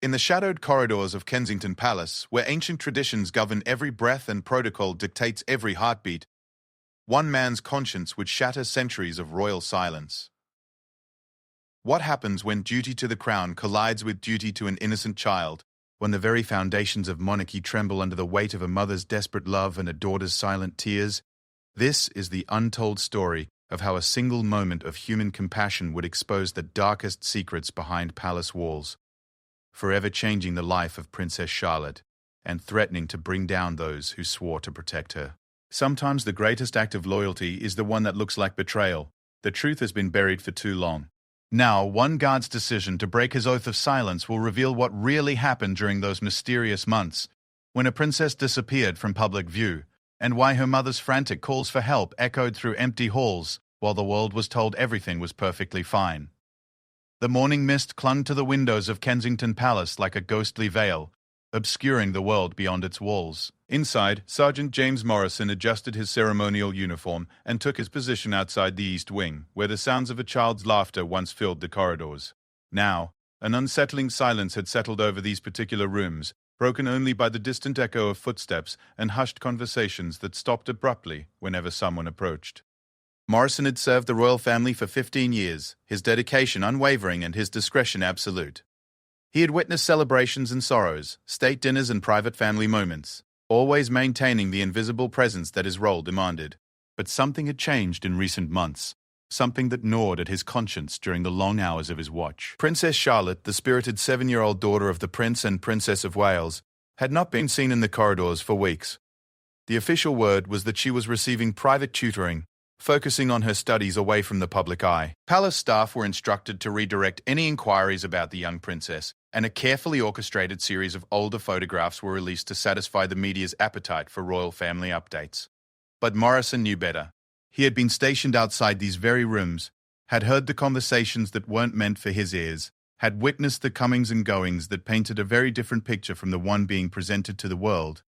In the shadowed corridors of Kensington Palace, where ancient traditions govern every breath and protocol dictates every heartbeat, one man's conscience would shatter centuries of royal silence. What happens when duty to the crown collides with duty to an innocent child, when the very foundations of monarchy tremble under the weight of a mother's desperate love and a daughter's silent tears? This is the untold story of how a single moment of human compassion would expose the darkest secrets behind palace walls, forever changing the life of Princess Charlotte and threatening to bring down those who swore to protect her. Sometimes the greatest act of loyalty is the one that looks like betrayal. The truth has been buried for too long. Now, one guard's decision to break his oath of silence will reveal what really happened during those mysterious months, when a princess disappeared from public view, and why her mother's frantic calls for help echoed through empty halls while the world was told everything was perfectly fine. The morning mist clung to the windows of Kensington Palace like a ghostly veil, obscuring the world beyond its walls. Inside, Sergeant James Morrison adjusted his ceremonial uniform and took his position outside the East Wing, where the sounds of a child's laughter once filled the corridors. Now, an unsettling silence had settled over these particular rooms, broken only by the distant echo of footsteps and hushed conversations that stopped abruptly whenever someone approached. Morrison had served the royal family for 15 years, his dedication unwavering and his discretion absolute. He had witnessed celebrations and sorrows, state dinners and private family moments, always maintaining the invisible presence that his role demanded. But something had changed in recent months, something that gnawed at his conscience during the long hours of his watch. Princess Charlotte, the spirited 7-year-old daughter of the Prince and Princess of Wales, had not been seen in the corridors for weeks. The official word was that she was receiving private tutoring, focusing on her studies away from the public eye. Palace staff were instructed to redirect any inquiries about the young princess, and a carefully orchestrated series of older photographs were released to satisfy the media's appetite for royal family updates. But Morrison knew better. He had been stationed outside these very rooms, had heard the conversations that weren't meant for his ears, had witnessed the comings and goings that painted a very different picture from the one being presented to the world.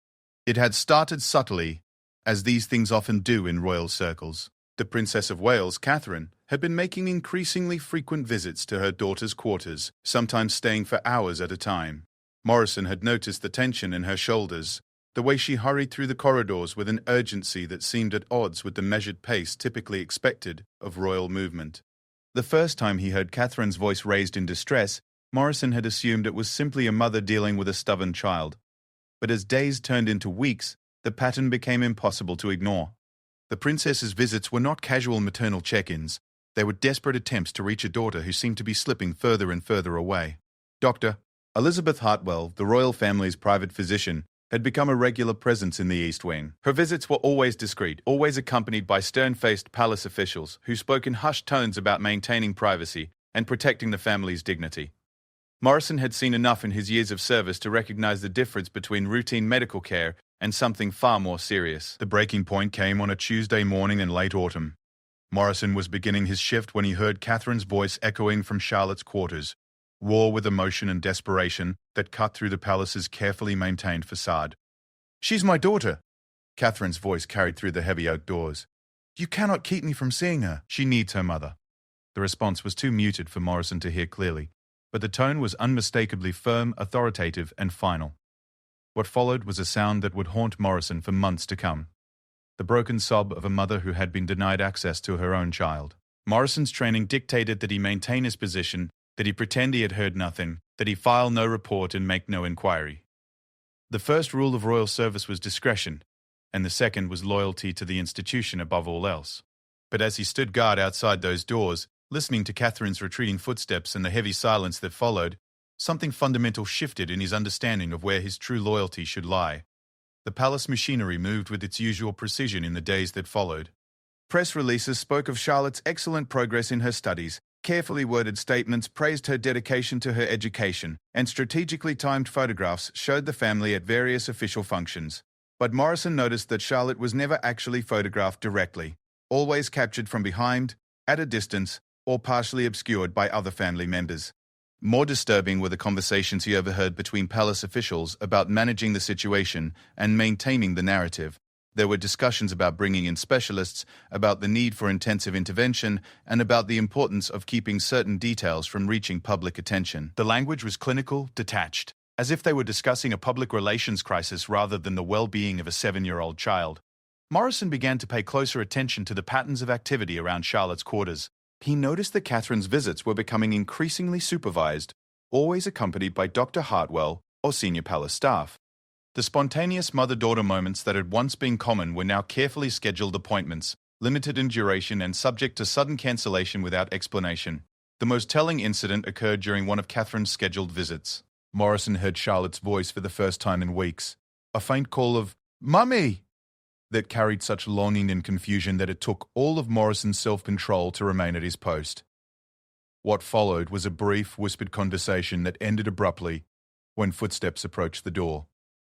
It had started subtly, as these things often do in royal circles. The Princess of Wales, Catherine, had been making increasingly frequent visits to her daughter's quarters, sometimes staying for hours at a time. Morrison had noticed the tension in her shoulders, the way she hurried through the corridors with an urgency that seemed at odds with the measured pace typically expected of royal movement. The first time he heard Catherine's voice raised in distress, Morrison had assumed it was simply a mother dealing with a stubborn child. But as days turned into weeks, the pattern became impossible to ignore. The princess's visits were not casual maternal check-ins. They were desperate attempts to reach a daughter who seemed to be slipping further and further away. Dr. Elizabeth Hartwell, the royal family's private physician, had become a regular presence in the East Wing. Her visits were always discreet, always accompanied by stern-faced palace officials who spoke in hushed tones about maintaining privacy and protecting the family's dignity. Morrison had seen enough in his years of service to recognize the difference between routine medical care and something far more serious. The breaking point came on a Tuesday morning in late autumn. Morrison was beginning his shift when he heard Catherine's voice echoing from Charlotte's quarters, raw with emotion and desperation that cut through the palace's carefully maintained facade. "She's my daughter," Catherine's voice carried through the heavy oak doors. "You cannot keep me from seeing her. She needs her mother." The response was too muted for Morrison to hear clearly, but the tone was unmistakably firm, authoritative, and final. What followed was a sound that would haunt Morrison for months to come. The broken sob of a mother who had been denied access to her own child. Morrison's training dictated that he maintain his position, that he pretend he had heard nothing, that he file no report and make no inquiry. The first rule of royal service was discretion, and the second was loyalty to the institution above all else. But as he stood guard outside those doors, listening to Catherine's retreating footsteps and the heavy silence that followed, something fundamental shifted in his understanding of where his true loyalty should lie. The palace machinery moved with its usual precision in the days that followed. Press releases spoke of Charlotte's excellent progress in her studies, carefully worded statements praised her dedication to her education, and strategically timed photographs showed the family at various official functions. But Morrison noticed that Charlotte was never actually photographed directly, always captured from behind, at a distance, or partially obscured by other family members. More disturbing were the conversations he overheard between palace officials about managing the situation and maintaining the narrative. There were discussions about bringing in specialists, about the need for intensive intervention, and about the importance of keeping certain details from reaching public attention. The language was clinical, detached, as if they were discussing a public relations crisis rather than the well-being of a 7-year-old child. Morrison began to pay closer attention to the patterns of activity around Charlotte's quarters. He noticed that Catherine's visits were becoming increasingly supervised, always accompanied by Dr. Hartwell or senior palace staff. The spontaneous mother-daughter moments that had once been common were now carefully scheduled appointments, limited in duration and subject to sudden cancellation without explanation. The most telling incident occurred during one of Catherine's scheduled visits. Morrison heard Charlotte's voice for the first time in weeks, a faint call of "Mummy!" that carried such longing and confusion that it took all of Morrison's self-control to remain at his post. What followed was a brief, whispered conversation that ended abruptly when footsteps approached the door.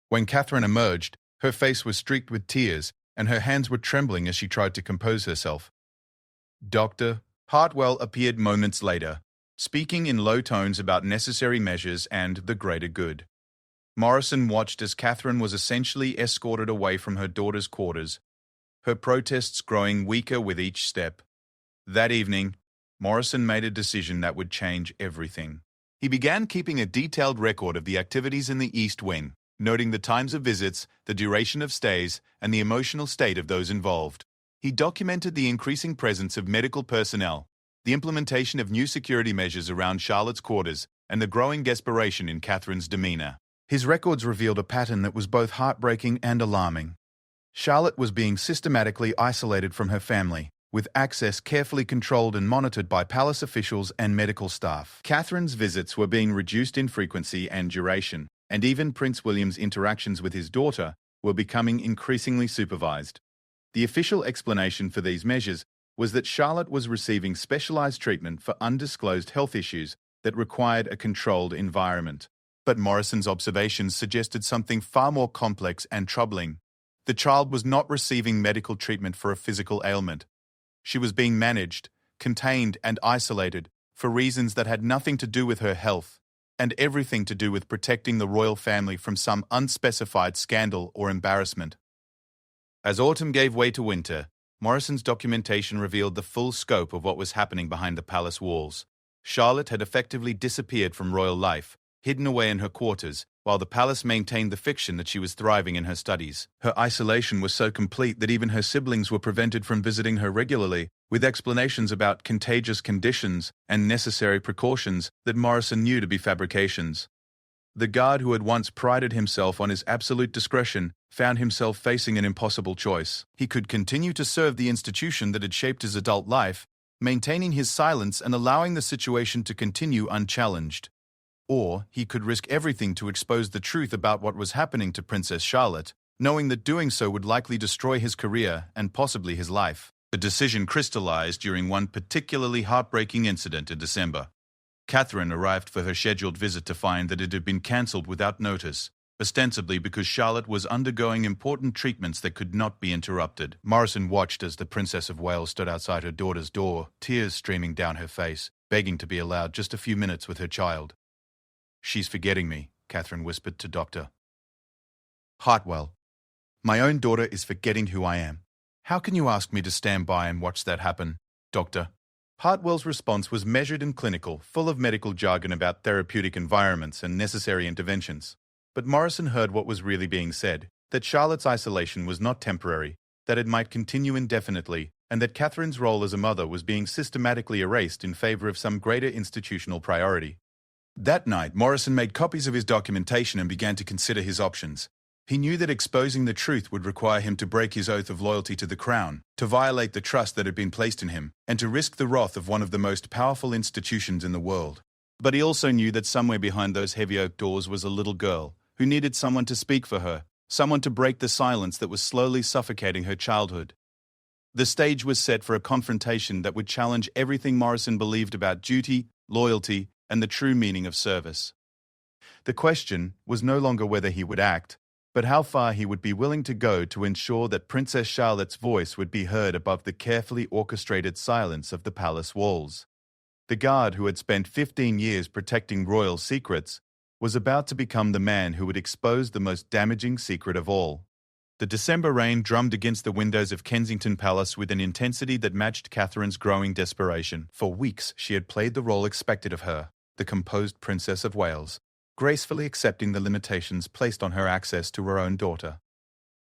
When Catherine emerged, her face was streaked with tears, and her hands were trembling as she tried to compose herself. Dr. Hartwell appeared moments later, speaking in low tones about necessary measures and the greater good. Morrison watched as Catherine was essentially escorted away from her daughter's quarters, her protests growing weaker with each step. That evening, Morrison made a decision that would change everything. He began keeping a detailed record of the activities in the East Wing, noting the times of visits, the duration of stays, and the emotional state of those involved. He documented the increasing presence of medical personnel, the implementation of new security measures around Charlotte's quarters, and the growing desperation in Catherine's demeanor. His records revealed a pattern that was both heartbreaking and alarming. Charlotte was being systematically isolated from her family, with access carefully controlled and monitored by palace officials and medical staff. Catherine's visits were being reduced in frequency and duration, and even Prince William's interactions with his daughter were becoming increasingly supervised. The official explanation for these measures was that Charlotte was receiving specialized treatment for undisclosed health issues that required a controlled environment. But Morrison's observations suggested something far more complex and troubling. The child was not receiving medical treatment for a physical ailment. She was being managed, contained, and isolated for reasons that had nothing to do with her health, and everything to do with protecting the royal family from some unspecified scandal or embarrassment. As autumn gave way to winter, Morrison's documentation revealed the full scope of what was happening behind the palace walls. Charlotte had effectively disappeared from royal life, hidden away in her quarters, while the palace maintained the fiction that she was thriving in her studies. Her isolation was so complete that even her siblings were prevented from visiting her regularly, with explanations about contagious conditions and necessary precautions that Morrison knew to be fabrications. The guard who had once prided himself on his absolute discretion found himself facing an impossible choice. He could continue to serve the institution that had shaped his adult life, maintaining his silence and allowing the situation to continue unchallenged. Or he could risk everything to expose the truth about what was happening to Princess Charlotte, knowing that doing so would likely destroy his career and possibly his life. The decision crystallized during one particularly heartbreaking incident in December. Catherine arrived for her scheduled visit to find that it had been cancelled without notice, ostensibly because Charlotte was undergoing important treatments that could not be interrupted. Morrison watched as the Princess of Wales stood outside her daughter's door, tears streaming down her face, begging to be allowed just a few minutes with her child. "She's forgetting me," Catherine whispered to Dr. Hartwell. "My own daughter is forgetting who I am. How can you ask me to stand by and watch that happen, Doctor?" Hartwell's response was measured and clinical, full of medical jargon about therapeutic environments and necessary interventions. But Morrison heard what was really being said, that Charlotte's isolation was not temporary, that it might continue indefinitely, and that Catherine's role as a mother was being systematically erased in favor of some greater institutional priority. That night, Morrison made copies of his documentation and began to consider his options. He knew that exposing the truth would require him to break his oath of loyalty to the crown, to violate the trust that had been placed in him, and to risk the wrath of one of the most powerful institutions in the world. But he also knew that somewhere behind those heavy oak doors was a little girl who needed someone to speak for her, someone to break the silence that was slowly suffocating her childhood. The stage was set for a confrontation that would challenge everything Morrison believed about duty, loyalty, and the true meaning of service. The question was no longer whether he would act, but how far he would be willing to go to ensure that Princess Charlotte's voice would be heard above the carefully orchestrated silence of the palace walls. The guard who had spent 15 years protecting royal secrets was about to become the man who would expose the most damaging secret of all. The December rain drummed against the windows of Kensington Palace with an intensity that matched Catherine's growing desperation. For weeks she had played the role expected of her, the composed Princess of Wales, gracefully accepting the limitations placed on her access to her own daughter.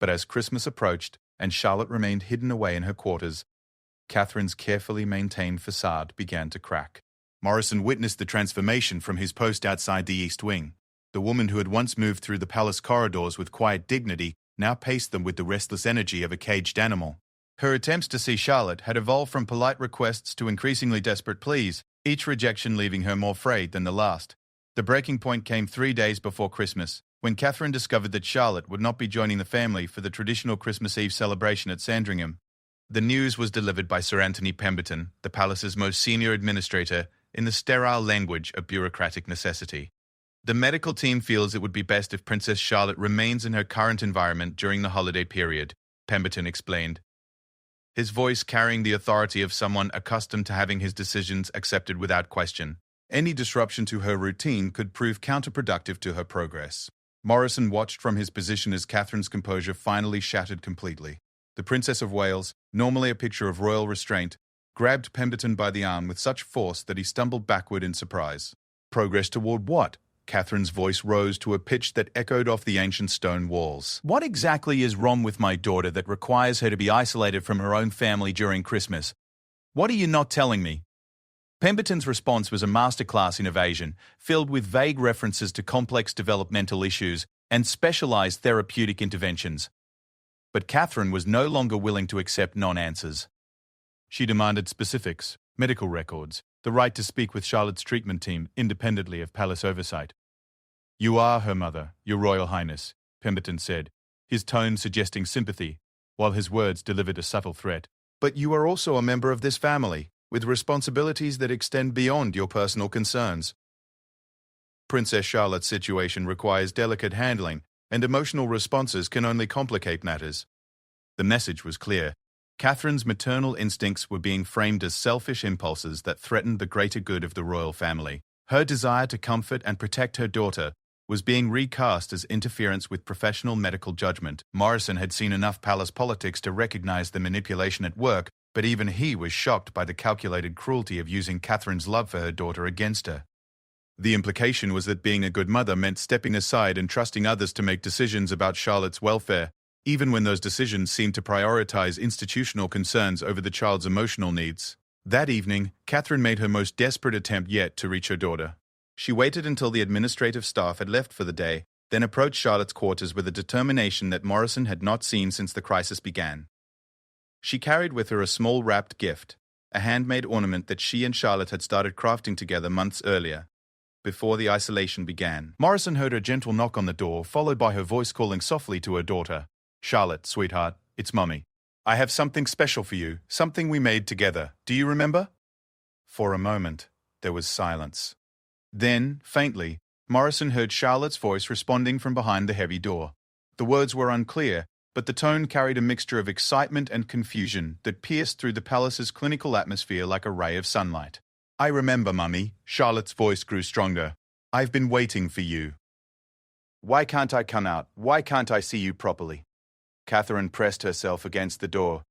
But as Christmas approached and Charlotte remained hidden away in her quarters, Catherine's carefully maintained facade began to crack. Morrison witnessed the transformation from his post outside the East Wing. The woman who had once moved through the palace corridors with quiet dignity now paced them with the restless energy of a caged animal. Her attempts to see Charlotte had evolved from polite requests to increasingly desperate pleas, each rejection leaving her more frayed than the last. The breaking point came 3 days before Christmas, when Catherine discovered that Charlotte would not be joining the family for the traditional Christmas Eve celebration at Sandringham. The news was delivered by Sir Anthony Pemberton, the palace's most senior administrator, in the sterile language of bureaucratic necessity. The medical team feels it would be best if Princess Charlotte remains in her current environment during the holiday period, Pemberton explained, his voice carrying the authority of someone accustomed to having his decisions accepted without question. Any disruption to her routine could prove counterproductive to her progress. Morrison watched from his position as Catherine's composure finally shattered completely. The Princess of Wales, normally a picture of royal restraint, grabbed Pemberton by the arm with such force that he stumbled backward in surprise. Progress toward what? Catherine's voice rose to a pitch that echoed off the ancient stone walls. What exactly is wrong with my daughter that requires her to be isolated from her own family during Christmas? What are you not telling me? Pemberton's response was a masterclass in evasion, filled with vague references to complex developmental issues and specialized therapeutic interventions. But Catherine was no longer willing to accept non-answers. She demanded specifics, medical records, the right to speak with Charlotte's treatment team independently of palace oversight. "You are her mother, Your Royal Highness," Pemberton said, his tone suggesting sympathy, while his words delivered a subtle threat. "But you are also a member of this family, with responsibilities that extend beyond your personal concerns. Princess Charlotte's situation requires delicate handling, and emotional responses can only complicate matters." The message was clear. Catherine's maternal instincts were being framed as selfish impulses that threatened the greater good of the royal family. Her desire to comfort and protect her daughter was being recast as interference with professional medical judgment. Morrison had seen enough palace politics to recognize the manipulation at work, but even he was shocked by the calculated cruelty of using Catherine's love for her daughter against her. The implication was that being a good mother meant stepping aside and trusting others to make decisions about Charlotte's welfare, even when those decisions seemed to prioritize institutional concerns over the child's emotional needs. That evening, Catherine made her most desperate attempt yet to reach her daughter. She waited until the administrative staff had left for the day, then approached Charlotte's quarters with a determination that Morrison had not seen since the crisis began. She carried with her a small wrapped gift, a handmade ornament that she and Charlotte had started crafting together months earlier, before the isolation began. Morrison heard her gentle knock on the door, followed by her voice calling softly to her daughter. "Charlotte, sweetheart, it's Mummy. I have something special for you, something we made together. Do you remember?" For a moment, there was silence. Then, faintly, Morrison heard Charlotte's voice responding from behind the heavy door. The words were unclear, but the tone carried a mixture of excitement and confusion that pierced through the palace's clinical atmosphere like a ray of sunlight. "I remember, Mummy." Charlotte's voice grew stronger. "I've been waiting for you. Why can't I come out? Why can't I see you properly?" Catherine pressed herself against the door,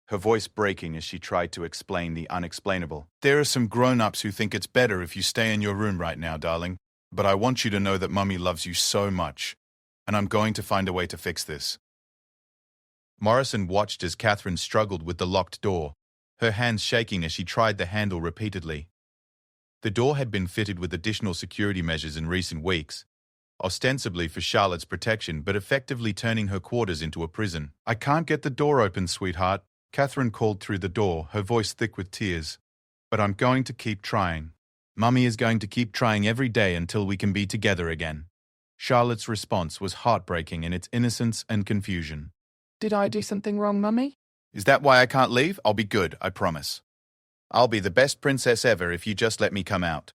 her voice breaking as she tried to explain the unexplainable. "There are some grown-ups who think it's better if you stay in your room right now, darling. But I want you to know that Mummy loves you so much, and I'm going to find a way to fix this." Morrison watched as Catherine struggled with the locked door, her hands shaking as she tried the handle repeatedly. The door had been fitted with additional security measures in recent weeks, ostensibly for Charlotte's protection, but effectively turning her quarters into a prison. "I can't get the door open, sweetheart," Catherine called through the door, her voice thick with tears. "But I'm going to keep trying. Mummy is going to keep trying every day until we can be together again." Charlotte's response was heartbreaking in its innocence and confusion. "Did I do something wrong, Mummy?" "Is that why I can't leave? I'll be good, I promise. I'll be the best princess ever if you just let me come out."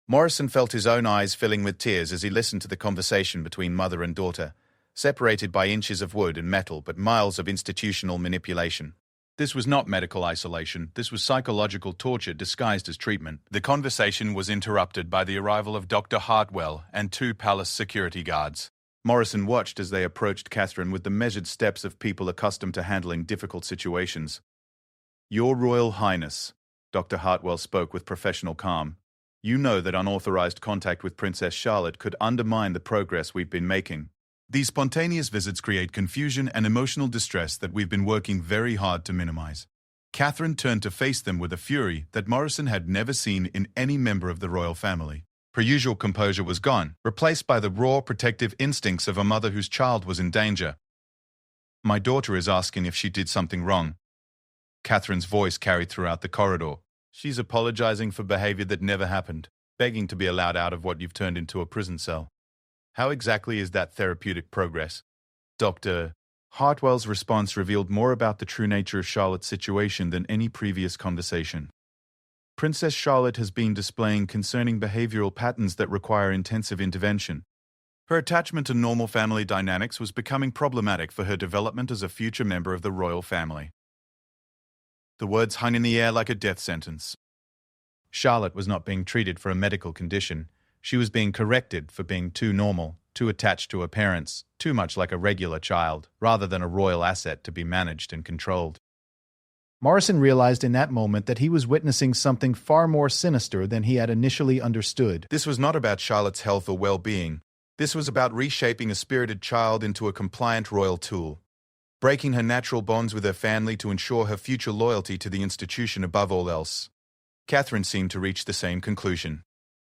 Morrison felt his own eyes filling with tears as he listened to the conversation between mother and daughter, separated by inches of wood and metal but miles of institutional manipulation. This was not medical isolation, this was psychological torture disguised as treatment. The conversation was interrupted by the arrival of Dr. Hartwell and 2 palace security guards. Morrison watched as they approached Catherine with the measured steps of people accustomed to handling difficult situations. "Your Royal Highness," Dr. Hartwell spoke with professional calm, "you know that unauthorized contact with Princess Charlotte could undermine the progress we've been making. These spontaneous visits create confusion and emotional distress that we've been working very hard to minimize." Catherine turned to face them with a fury that Morrison had never seen in any member of the royal family. Her usual composure was gone, replaced by the raw, protective instincts of a mother whose child was in danger. "My daughter is asking if she did something wrong." Catherine's voice carried throughout the corridor. "She's apologizing for behavior that never happened, begging to be allowed out of what you've turned into a prison cell. How exactly is that therapeutic progress?" Dr. Hartwell's response revealed more about the true nature of Charlotte's situation than any previous conversation. Princess Charlotte has been displaying concerning behavioral patterns that require intensive intervention. Her attachment to normal family dynamics was becoming problematic for her development as a future member of the royal family. The words hung in the air like a death sentence. Charlotte was not being treated for a medical condition. She was being corrected for being too normal, too attached to her parents, too much like a regular child, rather than a royal asset to be managed and controlled. Morrison realized in that moment that he was witnessing something far more sinister than he had initially understood. This was not about Charlotte's health or well-being. This was about reshaping a spirited child into a compliant royal tool, breaking her natural bonds with her family to ensure her future loyalty to the institution above all else. Catherine seemed to reach the same conclusion.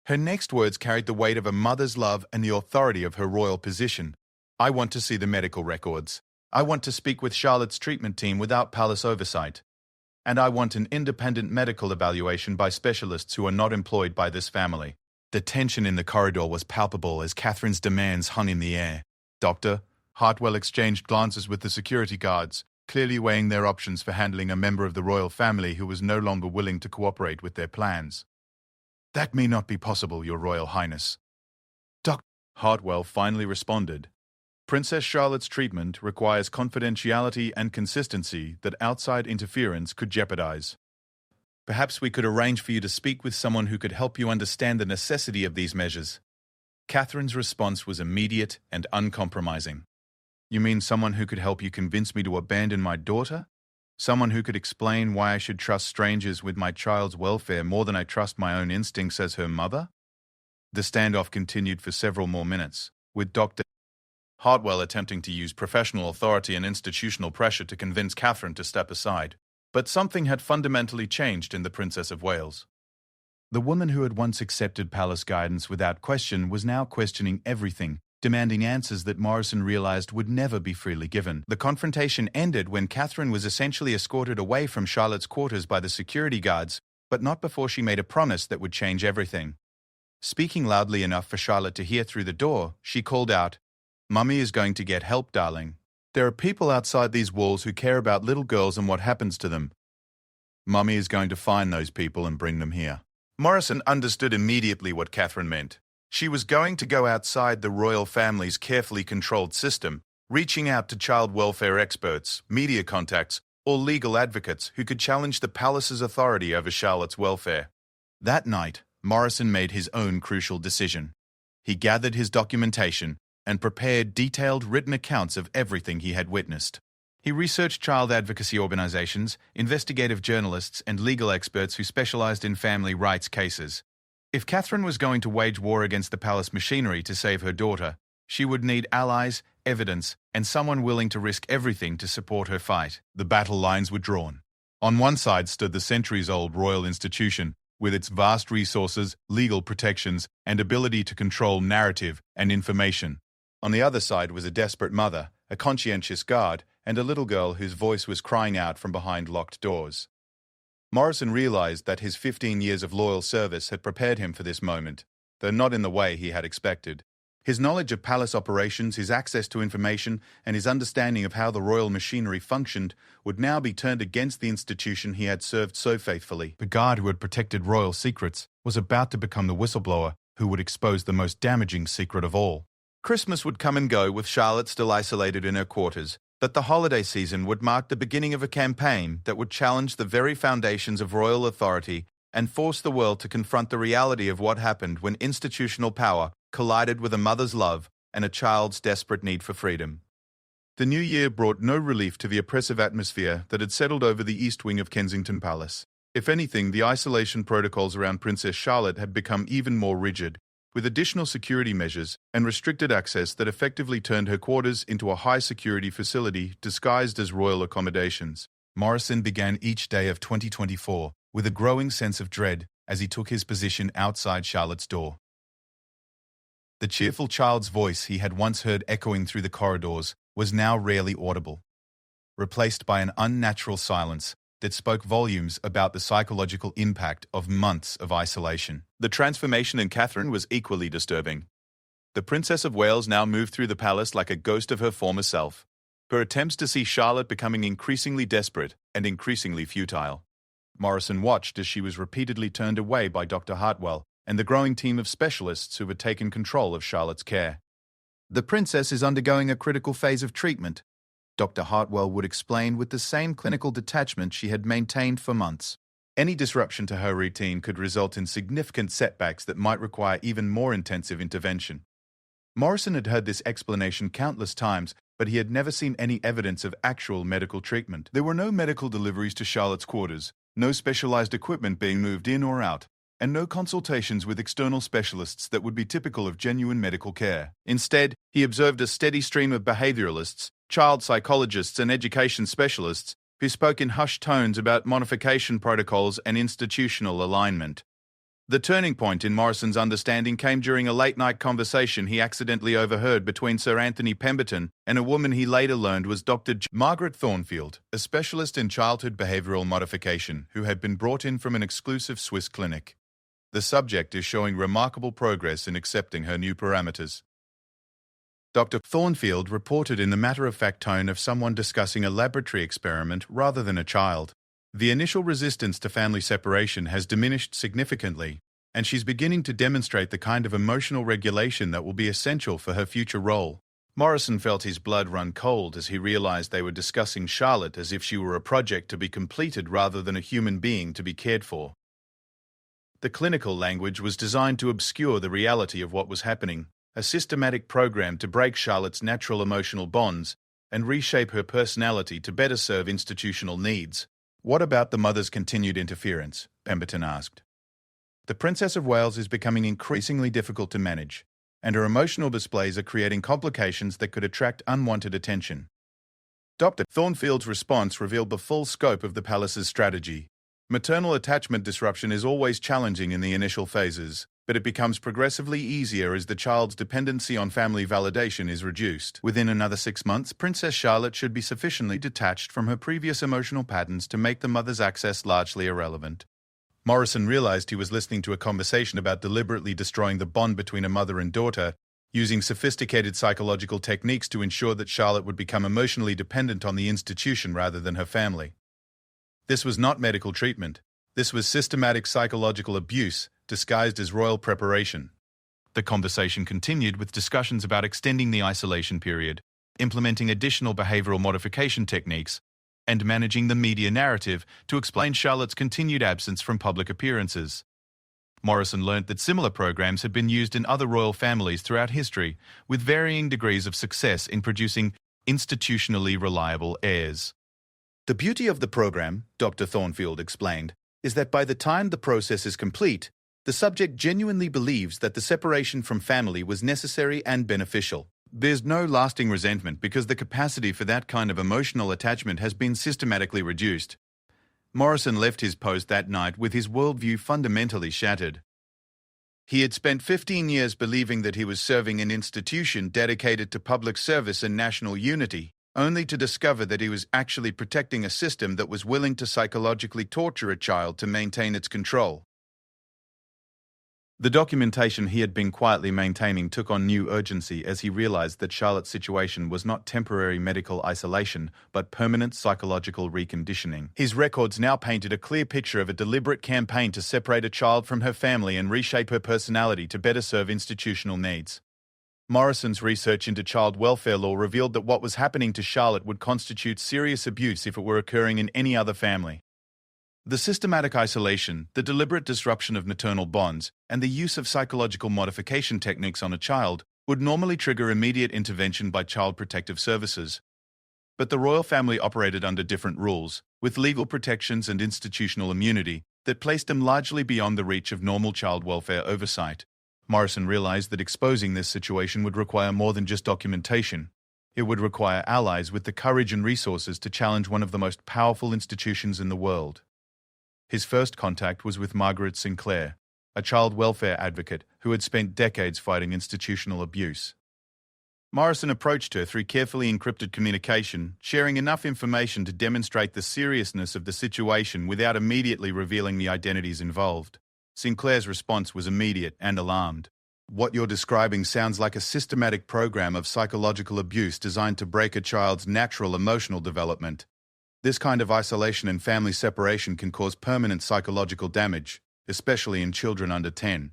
Her next words carried the weight of a mother's love and the authority of her royal position. "I want to see the medical records. I want to speak with Charlotte's treatment team without palace oversight. And I want an independent medical evaluation by specialists who are not employed by this family." The tension in the corridor was palpable as Catherine's demands hung in the air. Dr. Hartwell exchanged glances with the security guards, clearly weighing their options for handling a member of the royal family who was no longer willing to cooperate with their plans. "That may not be possible, Your Royal Highness." Dr. Hartwell finally responded. "Princess Charlotte's treatment requires confidentiality and consistency that outside interference could jeopardize. Perhaps we could arrange for you to speak with someone who could help you understand the necessity of these measures." Catherine's response was immediate and uncompromising. "You mean someone who could help you convince me to abandon my daughter? Someone who could explain why I should trust strangers with my child's welfare more than I trust my own instincts as her mother?" The standoff continued for several more minutes, with Dr. Hartwell attempting to use professional authority and institutional pressure to convince Catherine to step aside. But something had fundamentally changed in the Princess of Wales. The woman who had once accepted palace guidance without question was now questioning everything, demanding answers that Morrison realized would never be freely given. The confrontation ended when Catherine was essentially escorted away from Charlotte's quarters by the security guards, but not before she made a promise that would change everything. Speaking loudly enough for Charlotte to hear through the door, she called out, "Mummy is going to get help, darling. There are people outside these walls who care about little girls and what happens to them. Mummy is going to find those people and bring them here." Morrison understood immediately what Catherine meant. She was going to go outside the royal family's carefully controlled system, reaching out to child welfare experts, media contacts, or legal advocates who could challenge the palace's authority over Charlotte's welfare. That night, Morrison made his own crucial decision. He gathered his documentation and prepared detailed written accounts of everything he had witnessed. He researched child advocacy organizations, investigative journalists, and legal experts who specialized in family rights cases. If Catherine was going to wage war against the palace machinery to save her daughter, she would need allies, evidence, and someone willing to risk everything to support her fight. The battle lines were drawn. On one side stood the centuries-old royal institution, with its vast resources, legal protections, and ability to control narrative and information. On the other side was a desperate mother, a conscientious guard, and a little girl whose voice was crying out from behind locked doors. Morrison realized that his 15 years of loyal service had prepared him for this moment, though not in the way he had expected. His knowledge of palace operations, his access to information, and his understanding of how the royal machinery functioned would now be turned against the institution he had served so faithfully. The guard who had protected royal secrets was about to become the whistleblower who would expose the most damaging secret of all. Christmas would come and go with Charlotte still isolated in her quarters, but the holiday season would mark the beginning of a campaign that would challenge the very foundations of royal authority and force the world to confront the reality of what happened when institutional power collided with a mother's love and a child's desperate need for freedom. The new year brought no relief to the oppressive atmosphere that had settled over the east wing of Kensington Palace. If anything, the isolation protocols around Princess Charlotte had become even more rigid, with additional security measures and restricted access that effectively turned her quarters into a high-security facility disguised as royal accommodations. Morrison began each day of 2024 with a growing sense of dread as he took his position outside Charlotte's door. The cheerful child's voice he had once heard echoing through the corridors was now rarely audible, replaced by an unnatural silence that spoke volumes about the psychological impact of months of isolation. The transformation in Catherine was equally disturbing. The Princess of Wales now moved through the palace like a ghost of her former self, her attempts to see Charlotte becoming increasingly desperate and increasingly futile. Morrison watched as she was repeatedly turned away by Dr. Hartwell and the growing team of specialists who had taken control of Charlotte's care. "The princess is undergoing a critical phase of treatment," Dr. Hartwell would explain with the same clinical detachment she had maintained for months. Any disruption to her routine could result in significant setbacks that might require even more intensive intervention. Morrison had heard this explanation countless times, but he had never seen any evidence of actual medical treatment. There were no medical deliveries to Charlotte's quarters, no specialized equipment being moved in or out, and no consultations with external specialists that would be typical of genuine medical care. Instead, he observed a steady stream of behavioralists, child psychologists, and education specialists who spoke in hushed tones about modification protocols and institutional alignment. The turning point in Morrison's understanding came during a late-night conversation he accidentally overheard between Sir Anthony Pemberton and a woman he later learned was Dr. Margaret Thornfield, a specialist in childhood behavioral modification who had been brought in from an exclusive Swiss clinic. The subject is showing remarkable progress in accepting her new parameters. Dr. Thornfield reported in the matter-of-fact tone of someone discussing a laboratory experiment rather than a child. The initial resistance to family separation has diminished significantly, and she's beginning to demonstrate the kind of emotional regulation that will be essential for her future role. Morrison felt his blood run cold as he realized they were discussing Charlotte as if she were a project to be completed rather than a human being to be cared for. The clinical language was designed to obscure the reality of what was happening, a systematic program to break Charlotte's natural emotional bonds and reshape her personality to better serve institutional needs. "What about the mother's continued interference?" Pemberton asked. "The Princess of Wales is becoming increasingly difficult to manage, and her emotional displays are creating complications that could attract unwanted attention." Dr. Thornfield's response revealed the full scope of the palace's strategy. Maternal attachment disruption is always challenging in the initial phases, but it becomes progressively easier as the child's dependency on family validation is reduced. Within another 6 months, Princess Charlotte should be sufficiently detached from her previous emotional patterns to make the mother's access largely irrelevant. Morrison realized he was listening to a conversation about deliberately destroying the bond between a mother and daughter, using sophisticated psychological techniques to ensure that Charlotte would become emotionally dependent on the institution rather than her family. This was not medical treatment. This was systematic psychological abuse, disguised as royal preparation. The conversation continued with discussions about extending the isolation period, implementing additional behavioral modification techniques, and managing the media narrative to explain Charlotte's continued absence from public appearances. Morrison learnt that similar programs had been used in other royal families throughout history, with varying degrees of success in producing institutionally reliable heirs. "The beauty of the program," Dr. Thornfield explained, "is that by the time the process is complete, the subject genuinely believes that the separation from family was necessary and beneficial. There's no lasting resentment because the capacity for that kind of emotional attachment has been systematically reduced." Morrison left his post that night with his worldview fundamentally shattered. He had spent 15 years believing that he was serving an institution dedicated to public service and national unity, only to discover that he was actually protecting a system that was willing to psychologically torture a child to maintain its control. The documentation he had been quietly maintaining took on new urgency as he realized that Charlotte's situation was not temporary medical isolation, but permanent psychological reconditioning. His records now painted a clear picture of a deliberate campaign to separate a child from her family and reshape her personality to better serve institutional needs. Morrison's research into child welfare law revealed that what was happening to Charlotte would constitute serious abuse if it were occurring in any other family. The systematic isolation, the deliberate disruption of maternal bonds, and the use of psychological modification techniques on a child would normally trigger immediate intervention by Child Protective Services. But the royal family operated under different rules, with legal protections and institutional immunity, that placed them largely beyond the reach of normal child welfare oversight. Morrison realized that exposing this situation would require more than just documentation. It would require allies with the courage and resources to challenge one of the most powerful institutions in the world. His first contact was with Margaret Sinclair, a child welfare advocate who had spent decades fighting institutional abuse. Morrison approached her through carefully encrypted communication, sharing enough information to demonstrate the seriousness of the situation without immediately revealing the identities involved. Sinclair's response was immediate and alarmed. "What you're describing sounds like a systematic program of psychological abuse designed to break a child's natural emotional development. This kind of isolation and family separation can cause permanent psychological damage, especially in children under 10.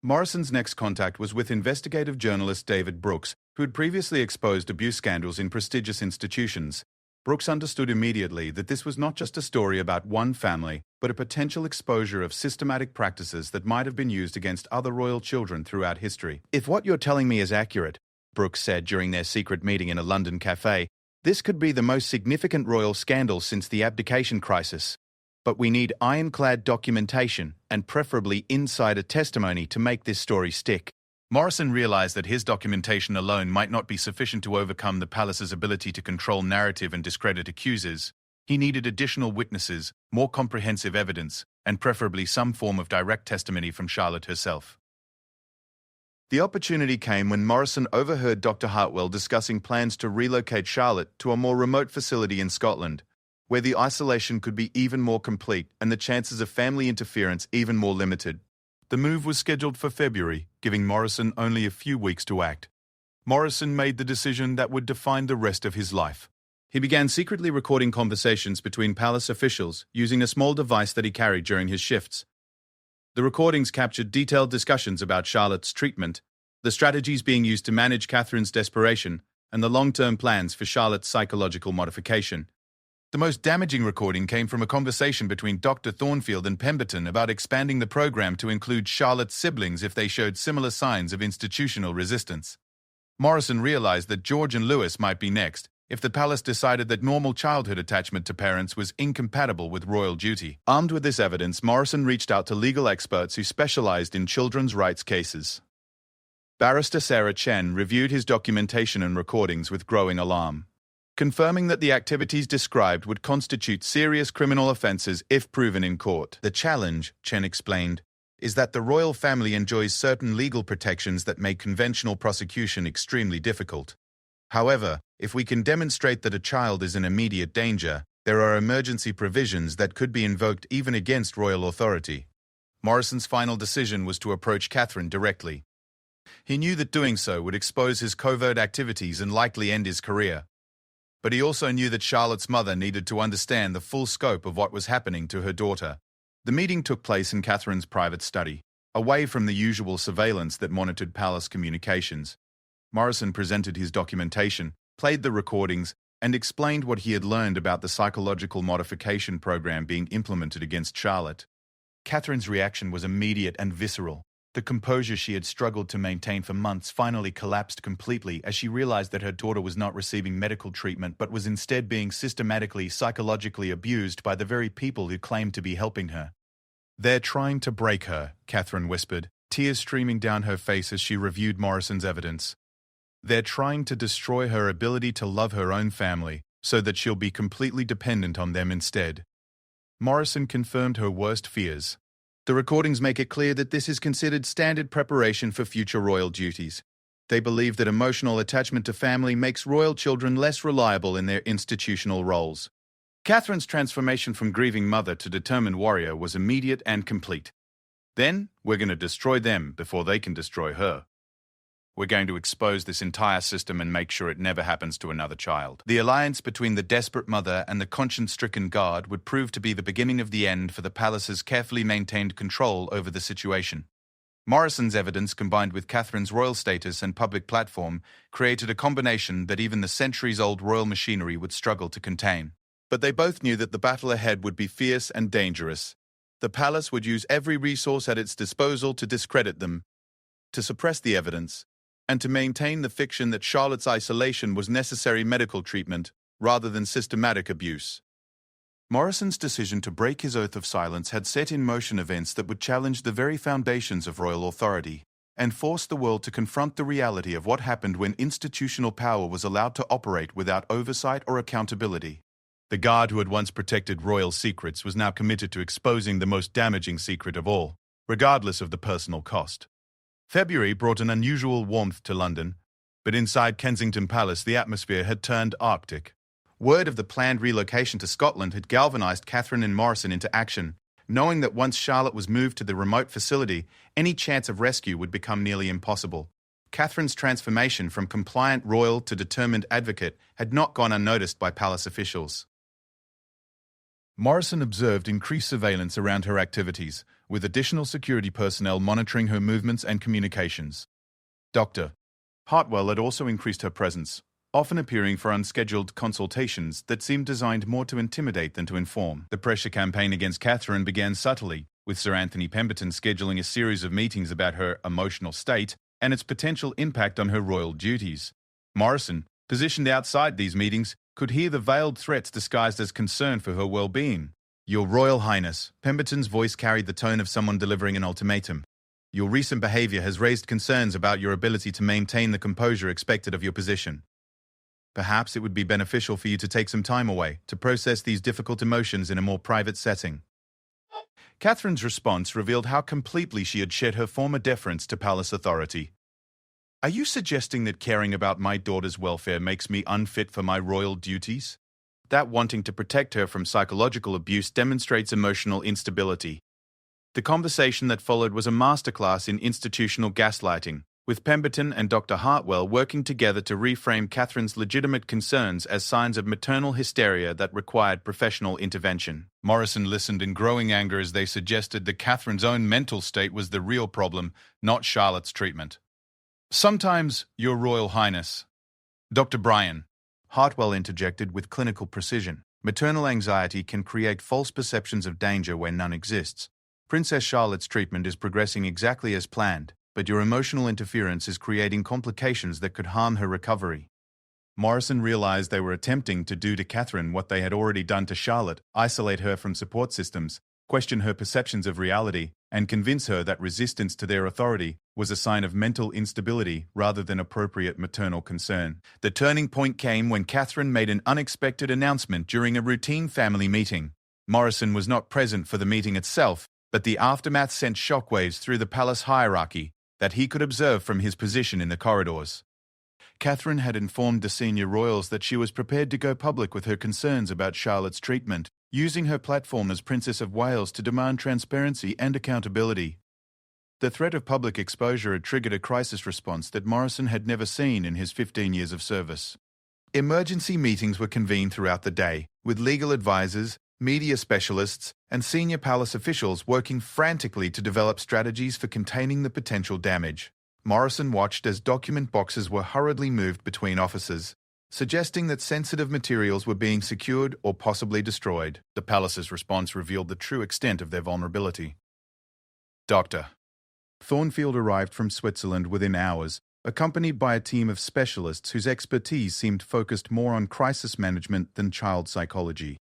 Morrison's next contact was with investigative journalist David Brooks, who had previously exposed abuse scandals in prestigious institutions. Brooks understood immediately that this was not just a story about one family, but a potential exposure of systematic practices that might have been used against other royal children throughout history. "If what you're telling me is accurate," Brooks said during their secret meeting in a London cafe, "this could be the most significant royal scandal since the abdication crisis. But we need ironclad documentation and preferably insider testimony to make this story stick." Morrison realized that his documentation alone might not be sufficient to overcome the palace's ability to control narrative and discredit accusers. He needed additional witnesses, more comprehensive evidence, and preferably some form of direct testimony from Charlotte herself. The opportunity came when Morrison overheard Dr. Hartwell discussing plans to relocate Charlotte to a more remote facility in Scotland, where the isolation could be even more complete and the chances of family interference even more limited. The move was scheduled for February, giving Morrison only a few weeks to act. Morrison made the decision that would define the rest of his life. He began secretly recording conversations between palace officials using a small device that he carried during his shifts. The recordings captured detailed discussions about Charlotte's treatment, the strategies being used to manage Catherine's desperation, and the long-term plans for Charlotte's psychological modification. The most damaging recording came from a conversation between Dr. Thornfield and Pemberton about expanding the program to include Charlotte's siblings if they showed similar signs of institutional resistance. Morrison realized that George and Louis might be next, if the palace decided that normal childhood attachment to parents was incompatible with royal duty. Armed with this evidence, Morrison reached out to legal experts who specialized in children's rights cases. Barrister Sarah Chen reviewed his documentation and recordings with growing alarm, confirming that the activities described would constitute serious criminal offenses if proven in court. "The challenge," Chen explained, "is that the royal family enjoys certain legal protections that make conventional prosecution extremely difficult. However, if we can demonstrate that a child is in immediate danger, there are emergency provisions that could be invoked even against royal authority." Morrison's final decision was to approach Catherine directly. He knew that doing so would expose his covert activities and likely end his career. But he also knew that Charlotte's mother needed to understand the full scope of what was happening to her daughter. The meeting took place in Catherine's private study, away from the usual surveillance that monitored palace communications. Morrison presented his documentation, played the recordings, and explained what he had learned about the psychological modification program being implemented against Charlotte. Catherine's reaction was immediate and visceral. The composure she had struggled to maintain for months finally collapsed completely as she realized that her daughter was not receiving medical treatment but was instead being systematically, psychologically abused by the very people who claimed to be helping her. "They're trying to break her," Catherine whispered, tears streaming down her face as she reviewed Morrison's evidence. "They're trying to destroy her ability to love her own family, so that she'll be completely dependent on them instead." Morrison confirmed her worst fears. The recordings make it clear that this is considered standard preparation for future royal duties. They believe that emotional attachment to family makes royal children less reliable in their institutional roles. Catherine's transformation from grieving mother to determined warrior was immediate and complete. "Then, we're going to destroy them before they can destroy her. We're going to expose this entire system and make sure it never happens to another child." The alliance between the desperate mother and the conscience-stricken guard would prove to be the beginning of the end for the palace's carefully maintained control over the situation. Morrison's evidence, combined with Catherine's royal status and public platform, created a combination that even the centuries-old royal machinery would struggle to contain. But they both knew that the battle ahead would be fierce and dangerous. The palace would use every resource at its disposal to discredit them. to suppress the evidence, and to maintain the fiction that Charlotte's isolation was necessary medical treatment rather than systematic abuse. Morrison's decision to break his oath of silence had set in motion events that would challenge the very foundations of royal authority and force the world to confront the reality of what happened when institutional power was allowed to operate without oversight or accountability. The guard who had once protected royal secrets was now committed to exposing the most damaging secret of all, regardless of the personal cost. February brought an unusual warmth to London, but inside Kensington Palace the atmosphere had turned Arctic. Word of the planned relocation to Scotland had galvanized Catherine and Morrison into action, knowing that once Charlotte was moved to the remote facility, any chance of rescue would become nearly impossible. Catherine's transformation from compliant royal to determined advocate had not gone unnoticed by palace officials. Morrison observed increased surveillance around her activities, with additional security personnel monitoring her movements and communications. Dr. Hartwell had also increased her presence, often appearing for unscheduled consultations that seemed designed more to intimidate than to inform. The pressure campaign against Catherine began subtly, with Sir Anthony Pemberton scheduling a series of meetings about her emotional state and its potential impact on her royal duties. Morrison, positioned outside these meetings, could hear the veiled threats disguised as concern for her well-being. "Your Royal Highness," Pemberton's voice carried the tone of someone delivering an ultimatum. "Your recent behavior has raised concerns about your ability to maintain the composure expected of your position. Perhaps it would be beneficial for you to take some time away to process these difficult emotions in a more private setting." Catherine's response revealed how completely she had shed her former deference to palace authority. "Are you suggesting that caring about my daughter's welfare makes me unfit for my royal duties? That wanting to protect her from psychological abuse demonstrates emotional instability." The conversation that followed was a masterclass in institutional gaslighting, with Pemberton and Dr. Hartwell working together to reframe Catherine's legitimate concerns as signs of maternal hysteria that required professional intervention. Morrison listened in growing anger as they suggested that Catherine's own mental state was the real problem, not Charlotte's treatment. "Sometimes, Your Royal Highness." Dr. Bryan, Hartwell interjected with clinical precision, "maternal anxiety can create false perceptions of danger where none exists. Princess Charlotte's treatment is progressing exactly as planned, but your emotional interference is creating complications that could harm her recovery." Morrison realized they were attempting to do to Catherine what they had already done to Charlotte: isolate her from support systems, question her perceptions of reality, and convince her that resistance to their authority was a sign of mental instability rather than appropriate maternal concern. The turning point came when Catherine made an unexpected announcement during a routine family meeting. Morrison was not present for the meeting itself, but the aftermath sent shockwaves through the palace hierarchy that he could observe from his position in the corridors. Catherine had informed the senior royals that she was prepared to go public with her concerns about Charlotte's treatment, using her platform as Princess of Wales to demand transparency and accountability. The threat of public exposure had triggered a crisis response that Morrison had never seen in his 15 years of service. Emergency meetings were convened throughout the day, with legal advisors, media specialists, and senior palace officials working frantically to develop strategies for containing the potential damage. Morrison watched as document boxes were hurriedly moved between offices, suggesting that sensitive materials were being secured or possibly destroyed. The palace's response revealed the true extent of their vulnerability. Dr. Thornfield arrived from Switzerland within hours, accompanied by a team of specialists whose expertise seemed focused more on crisis management than child psychology.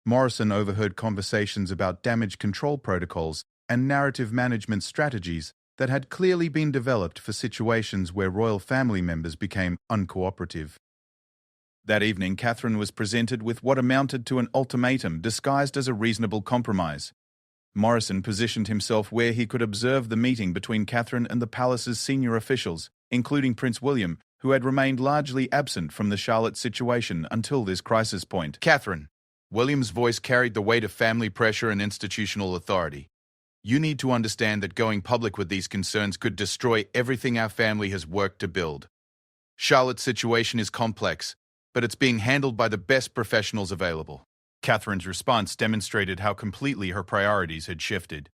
Morrison overheard conversations about damage control protocols and narrative management strategies that had clearly been developed for situations where royal family members became uncooperative. That evening, Catherine was presented with what amounted to an ultimatum disguised as a reasonable compromise. Morrison positioned himself where he could observe the meeting between Catherine and the palace's senior officials, including Prince William, who had remained largely absent from the Charlotte situation until this crisis point. "Catherine," William's voice carried the weight of family pressure and institutional authority. "You need to understand that going public with these concerns could destroy everything our family has worked to build. Charlotte's situation is complex, but it's being handled by the best professionals available." Catherine's response demonstrated how completely her priorities had shifted.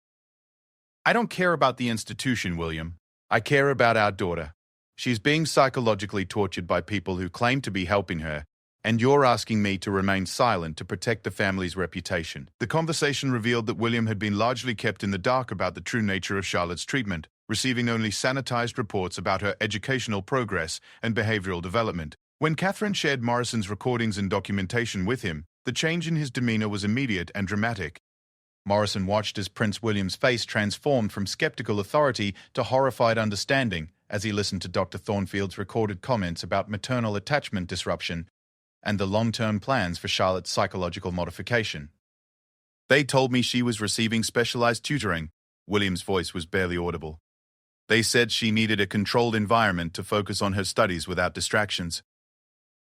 "I don't care about the institution, William. I care about our daughter. She's being psychologically tortured by people who claim to be helping her, and you're asking me to remain silent to protect the family's reputation." The conversation revealed that William had been largely kept in the dark about the true nature of Charlotte's treatment, receiving only sanitized reports about her educational progress and behavioral development. When Catherine shared Morrison's recordings and documentation with him, the change in his demeanor was immediate and dramatic. Morrison watched as Prince William's face transformed from skeptical authority to horrified understanding as he listened to Dr. Thornfield's recorded comments about maternal attachment disruption and the long-term plans for Charlotte's psychological modification. They told me she was receiving specialized tutoring. William's voice was barely audible. They said she needed a controlled environment to focus on her studies without distractions.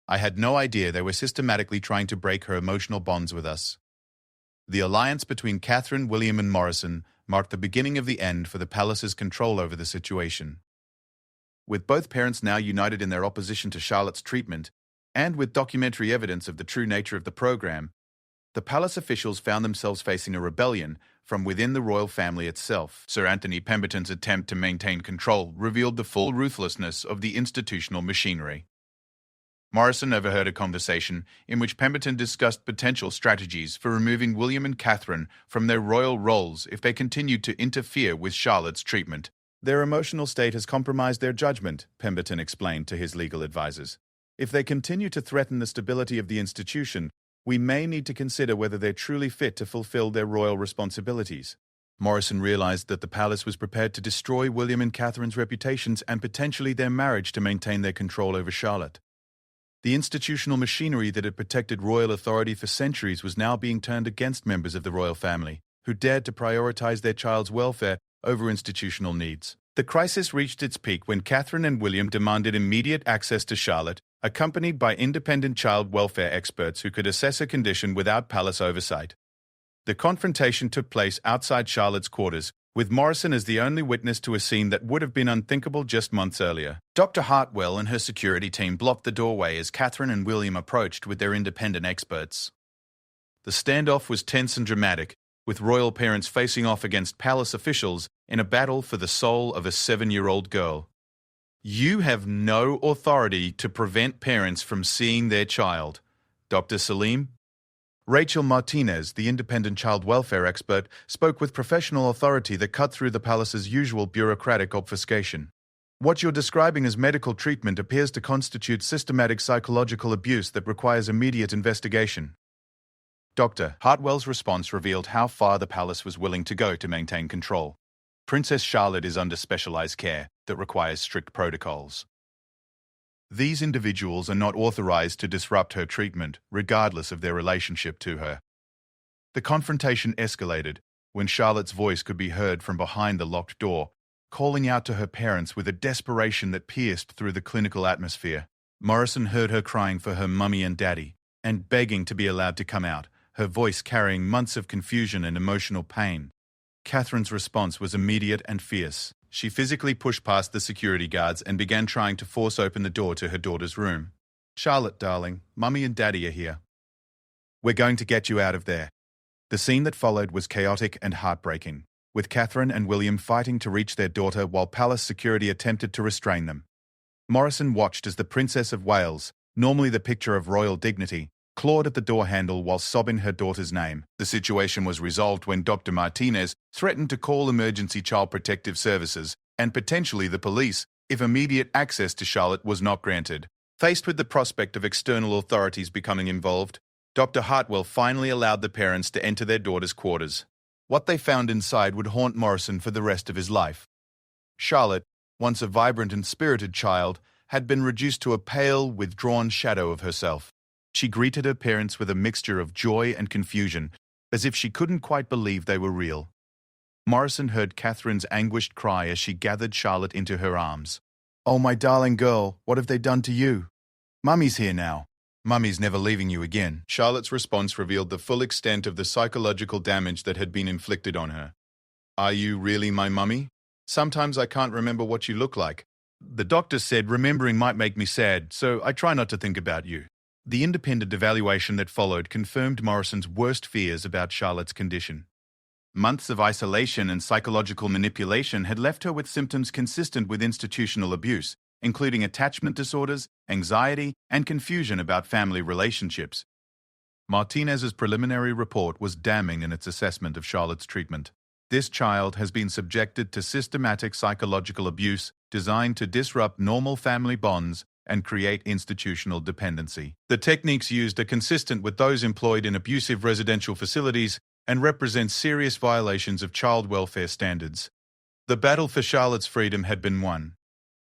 I had no idea they were systematically trying to break her emotional bonds with us. The alliance between Catherine, William, and Morrison marked the beginning of the end for the palace's control over the situation. With both parents now united in their opposition to Charlotte's treatment, and with documentary evidence of the true nature of the program, the palace officials found themselves facing a rebellion from within the royal family itself. Sir Anthony Pemberton's attempt to maintain control revealed the full ruthlessness of the institutional machinery. Morrison overheard a conversation in which Pemberton discussed potential strategies for removing William and Catherine from their royal roles if they continued to interfere with Charlotte's treatment. Their emotional state has compromised their judgment, Pemberton explained to his legal advisers. If they continue to threaten the stability of the institution, we may need to consider whether they're truly fit to fulfill their royal responsibilities. Morrison realized that the palace was prepared to destroy William and Catherine's reputations and potentially their marriage to maintain their control over Charlotte. The institutional machinery that had protected royal authority for centuries was now being turned against members of the royal family, who dared to prioritize their child's welfare over institutional needs. The crisis reached its peak when Catherine and William demanded immediate access to Charlotte, accompanied by independent child welfare experts who could assess her condition without palace oversight. The confrontation took place outside Charlotte's quarters, with Morrison as the only witness to a scene that would have been unthinkable just months earlier. Dr. Hartwell and her security team blocked the doorway as Catherine and William approached with their independent experts. The standoff was tense and dramatic, with royal parents facing off against palace officials in a battle for the soul of a 7-year-old girl. You have no authority to prevent parents from seeing their child, Dr. Salim. Rachel Martinez, the independent child welfare expert, spoke with professional authority that cut through the palace's usual bureaucratic obfuscation. What you're describing as medical treatment appears to constitute systematic psychological abuse that requires immediate investigation. Dr. Hartwell's response revealed how far the palace was willing to go to maintain control. Princess Charlotte is under specialized care that requires strict protocols. These individuals are not authorized to disrupt her treatment, regardless of their relationship to her. The confrontation escalated when Charlotte's voice could be heard from behind the locked door, calling out to her parents with a desperation that pierced through the clinical atmosphere. Morrison heard her crying for her mummy and daddy, and begging to be allowed to come out, her voice carrying months of confusion and emotional pain. Catherine's response was immediate and fierce. She physically pushed past the security guards and began trying to force open the door to her daughter's room. "Charlotte, darling, Mummy and Daddy are here. We're going to get you out of there." The scene that followed was chaotic and heartbreaking, with Catherine and William fighting to reach their daughter while palace security attempted to restrain them. Morrison watched as the Princess of Wales, normally the picture of royal dignity, clawed at the door handle while sobbing her daughter's name. The situation was resolved when Dr. Martinez threatened to call emergency child protective services and potentially the police if immediate access to Charlotte was not granted. Faced with the prospect of external authorities becoming involved, Dr. Hartwell finally allowed the parents to enter their daughter's quarters. What they found inside would haunt Morrison for the rest of his life. Charlotte, once a vibrant and spirited child, had been reduced to a pale, withdrawn shadow of herself. She greeted her parents with a mixture of joy and confusion, as if she couldn't quite believe they were real. Morrison heard Catherine's anguished cry as she gathered Charlotte into her arms. "Oh, my darling girl, what have they done to you? Mummy's here now. Mummy's never leaving you again." Charlotte's response revealed the full extent of the psychological damage that had been inflicted on her. "Are you really my mummy? Sometimes I can't remember what you look like. The doctor said remembering might make me sad, so I try not to think about you." The independent evaluation that followed confirmed Morrison's worst fears about Charlotte's condition. Months of isolation and psychological manipulation had left her with symptoms consistent with institutional abuse, including attachment disorders, anxiety, and confusion about family relationships. Martinez's preliminary report was damning in its assessment of Charlotte's treatment. This child has been subjected to systematic psychological abuse designed to disrupt normal family bonds and create institutional dependency. The techniques used are consistent with those employed in abusive residential facilities and represent serious violations of child welfare standards. The battle for Charlotte's freedom had been won,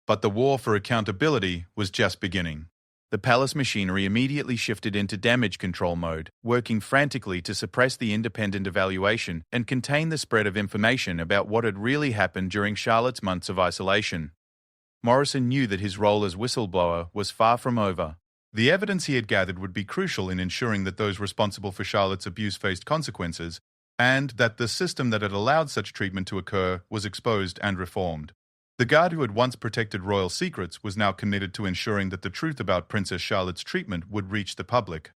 but the war for accountability was just beginning. The palace machinery immediately shifted into damage control mode, working frantically to suppress the independent evaluation and contain the spread of information about what had really happened during Charlotte's months of isolation. Morrison knew that his role as whistleblower was far from over. The evidence he had gathered would be crucial in ensuring that those responsible for Charlotte's abuse faced consequences, and that the system that had allowed such treatment to occur was exposed and reformed. The guard who had once protected royal secrets was now committed to ensuring that the truth about Princess Charlotte's treatment would reach the public,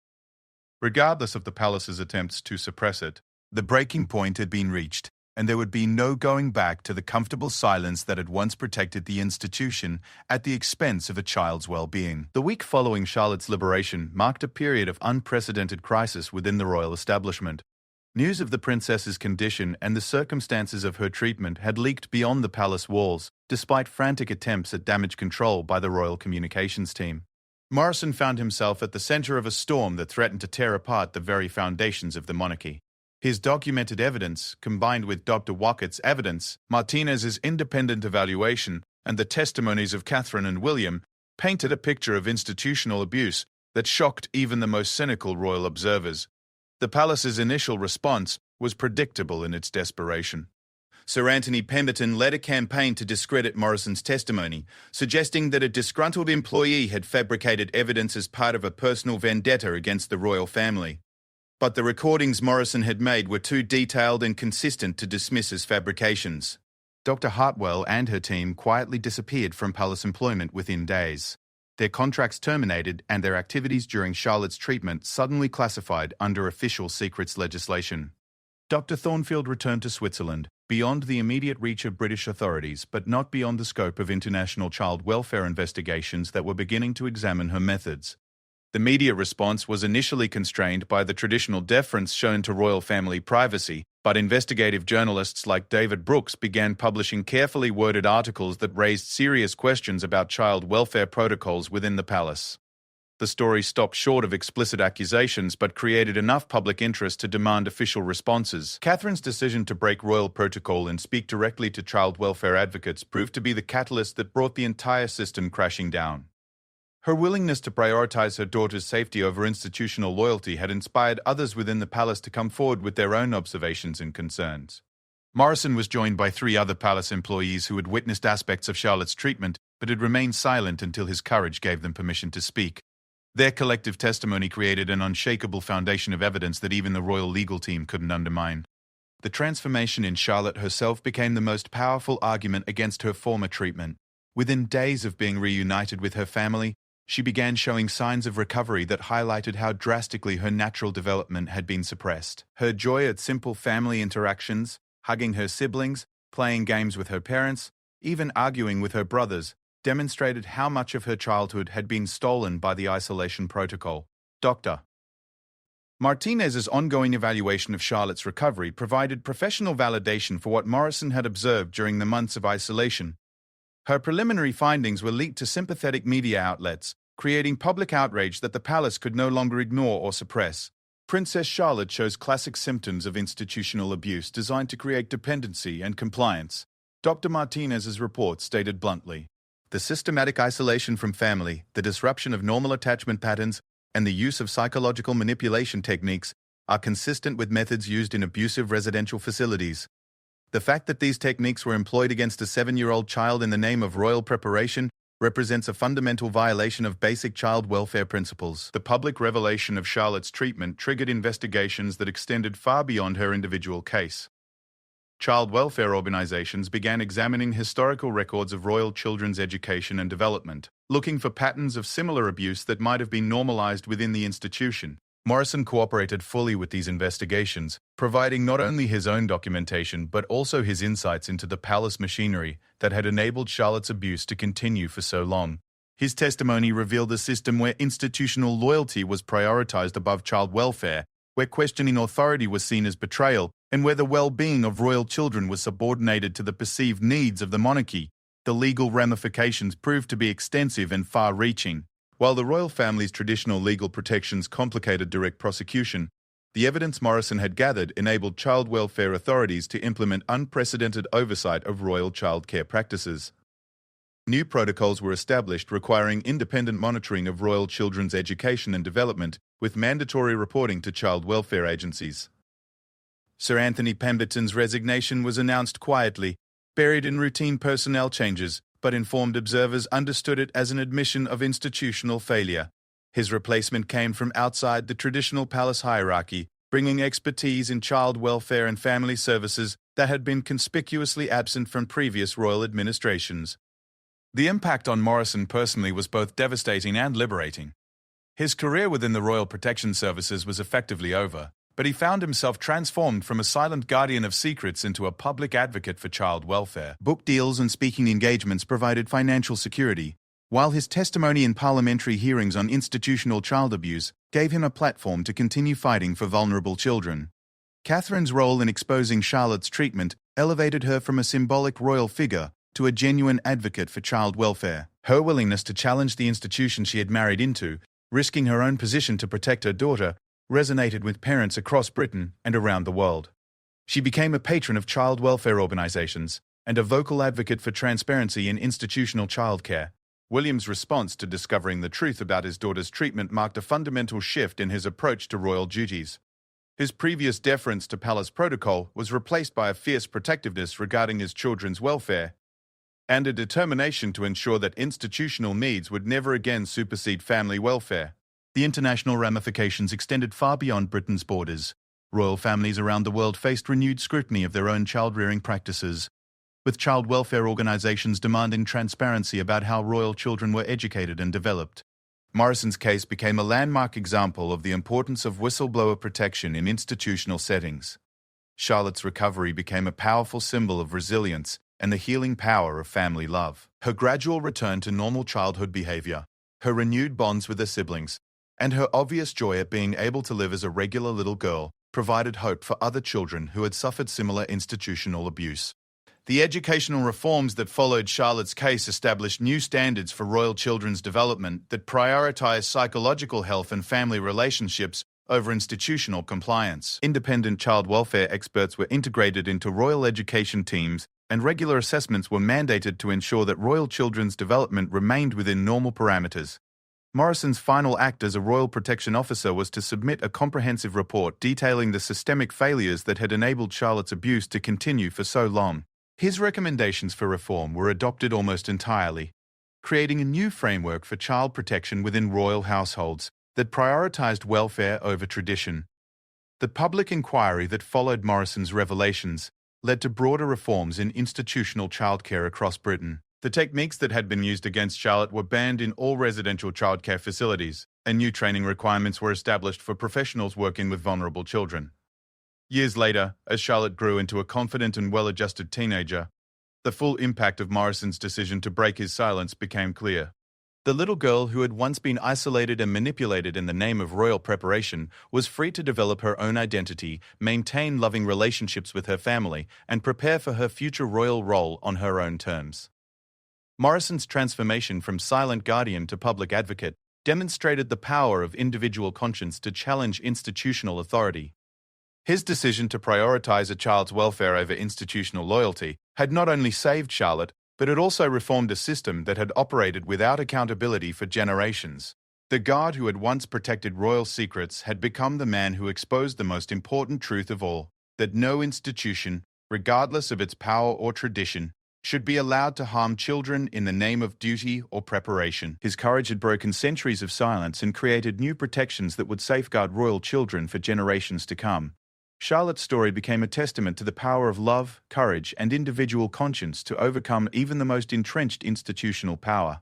regardless of the palace's attempts to suppress it. The breaking point had been reached, and there would be no going back to the comfortable silence that had once protected the institution at the expense of a child's well-being. The week following Charlotte's liberation marked a period of unprecedented crisis within the royal establishment. News of the princess's condition and the circumstances of her treatment had leaked beyond the palace walls, despite frantic attempts at damage control by the royal communications team. Morrison found himself at the center of a storm that threatened to tear apart the very foundations of the monarchy. His documented evidence, combined with Dr. Wackett's evidence, Martinez's independent evaluation, and the testimonies of Catherine and William, painted a picture of institutional abuse that shocked even the most cynical royal observers. The palace's initial response was predictable in its desperation. Sir Anthony Pemberton led a campaign to discredit Morrison's testimony, suggesting that a disgruntled employee had fabricated evidence as part of a personal vendetta against the royal family. But the recordings Morrison had made were too detailed and consistent to dismiss as fabrications. Dr. Hartwell and her team quietly disappeared from palace employment within days. Their contracts terminated and their activities during Charlotte's treatment suddenly classified under official secrets legislation. Dr. Thornfield returned to Switzerland, beyond the immediate reach of British authorities, but not beyond the scope of international child welfare investigations that were beginning to examine her methods. The media response was initially constrained by the traditional deference shown to royal family privacy, but investigative journalists like David Brooks began publishing carefully worded articles that raised serious questions about child welfare protocols within the palace. The story stopped short of explicit accusations but created enough public interest to demand official responses. Catherine's decision to break royal protocol and speak directly to child welfare advocates proved to be the catalyst that brought the entire system crashing down. Her willingness to prioritize her daughter's safety over institutional loyalty had inspired others within the palace to come forward with their own observations and concerns. Morrison was joined by 3 other palace employees who had witnessed aspects of Charlotte's treatment but had remained silent until his courage gave them permission to speak. Their collective testimony created an unshakable foundation of evidence that even the royal legal team couldn't undermine. The transformation in Charlotte herself became the most powerful argument against her former treatment. Within days of being reunited with her family, she began showing signs of recovery that highlighted how drastically her natural development had been suppressed. Her joy at simple family interactions, hugging her siblings, playing games with her parents, even arguing with her brothers, demonstrated how much of her childhood had been stolen by the isolation protocol. Dr. Martinez's ongoing evaluation of Charlotte's recovery provided professional validation for what Morrison had observed during the months of isolation. Her preliminary findings were leaked to sympathetic media outlets, creating public outrage that the palace could no longer ignore or suppress. Princess Charlotte shows classic symptoms of institutional abuse designed to create dependency and compliance. Dr. Martinez's report stated bluntly, "The systematic isolation from family, the disruption of normal attachment patterns, and the use of psychological manipulation techniques are consistent with methods used in abusive residential facilities. The fact that these techniques were employed against a 7-year-old child in the name of royal preparation represents a fundamental violation of basic child welfare principles." The public revelation of Charlotte's treatment triggered investigations that extended far beyond her individual case. Child welfare organizations began examining historical records of royal children's education and development, looking for patterns of similar abuse that might have been normalized within the institution. Morrison cooperated fully with these investigations, providing not only his own documentation but also his insights into the palace machinery that had enabled Charlotte's abuse to continue for so long. His testimony revealed a system where institutional loyalty was prioritized above child welfare, where questioning authority was seen as betrayal, and where the well-being of royal children was subordinated to the perceived needs of the monarchy, the legal ramifications proved to be extensive and far-reaching. While the royal family's traditional legal protections complicated direct prosecution, the evidence Morrison had gathered enabled child welfare authorities to implement unprecedented oversight of royal child care practices. New protocols were established requiring independent monitoring of royal children's education and development, with mandatory reporting to child welfare agencies. Sir Anthony Pemberton's resignation was announced quietly, buried in routine personnel changes, but informed observers understood it as an admission of institutional failure. His replacement came from outside the traditional palace hierarchy, bringing expertise in child welfare and family services that had been conspicuously absent from previous royal administrations. The impact on Morrison personally was both devastating and liberating. His career within the Royal Protection Services was effectively over, but he found himself transformed from a silent guardian of secrets into a public advocate for child welfare. Book deals and speaking engagements provided financial security, while his testimony in parliamentary hearings on institutional child abuse gave him a platform to continue fighting for vulnerable children. Catherine's role in exposing Charlotte's treatment elevated her from a symbolic royal figure to a genuine advocate for child welfare. Her willingness to challenge the institution she had married into, risking her own position to protect her daughter, resonated with parents across Britain and around the world. She became a patron of child welfare organisations and a vocal advocate for transparency in institutional childcare. William's response to discovering the truth about his daughter's treatment marked a fundamental shift in his approach to royal duties. His previous deference to palace protocol was replaced by a fierce protectiveness regarding his children's welfare, and a determination to ensure that institutional needs would never again supersede family welfare. The international ramifications extended far beyond Britain's borders. Royal families around the world faced renewed scrutiny of their own child-rearing practices, with child welfare organisations demanding transparency about how royal children were educated and developed. Morrison's case became a landmark example of the importance of whistleblower protection in institutional settings. Charlotte's recovery became a powerful symbol of resilience and the healing power of family love. Her gradual return to normal childhood behaviour, her renewed bonds with her siblings, and her obvious joy at being able to live as a regular little girl provided hope for other children who had suffered similar institutional abuse. The educational reforms that followed Charlotte's case established new standards for royal children's development that prioritised psychological health and family relationships over institutional compliance. Independent child welfare experts were integrated into royal education teams, and regular assessments were mandated to ensure that royal children's development remained within normal parameters. Morrison's final act as a royal protection officer was to submit a comprehensive report detailing the systemic failures that had enabled Charlotte's abuse to continue for so long. His recommendations for reform were adopted almost entirely, creating a new framework for child protection within royal households that prioritised welfare over tradition. The public inquiry that followed Morrison's revelations led to broader reforms in institutional childcare across Britain. The techniques that had been used against Charlotte were banned in all residential childcare facilities, and new training requirements were established for professionals working with vulnerable children. Years later, as Charlotte grew into a confident and well-adjusted teenager, the full impact of Morrison's decision to break his silence became clear. The little girl who had once been isolated and manipulated in the name of royal preparation was free to develop her own identity, maintain loving relationships with her family, and prepare for her future royal role on her own terms. Morrison's transformation from silent guardian to public advocate demonstrated the power of individual conscience to challenge institutional authority. His decision to prioritize a child's welfare over institutional loyalty had not only saved Charlotte, but it also reformed a system that had operated without accountability for generations. The guard who had once protected royal secrets had become the man who exposed the most important truth of all, that no institution, regardless of its power or tradition, should be allowed to harm children in the name of duty or preparation. His courage had broken centuries of silence and created new protections that would safeguard royal children for generations to come. Charlotte's story became a testament to the power of love, courage, and individual conscience to overcome even the most entrenched institutional power.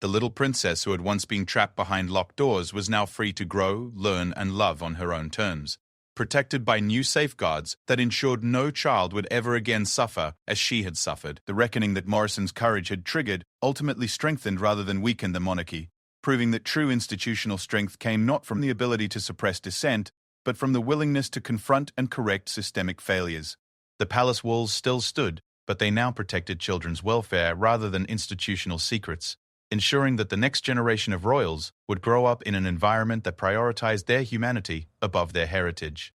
The little princess who had once been trapped behind locked doors was now free to grow, learn, and love on her own terms, protected by new safeguards that ensured no child would ever again suffer as she had suffered. The reckoning that Morrison's courage had triggered ultimately strengthened rather than weakened the monarchy, proving that true institutional strength came not from the ability to suppress dissent, but from the willingness to confront and correct systemic failures. The palace walls still stood, but they now protected children's welfare rather than institutional secrets, ensuring that the next generation of royals would grow up in an environment that prioritized their humanity above their heritage.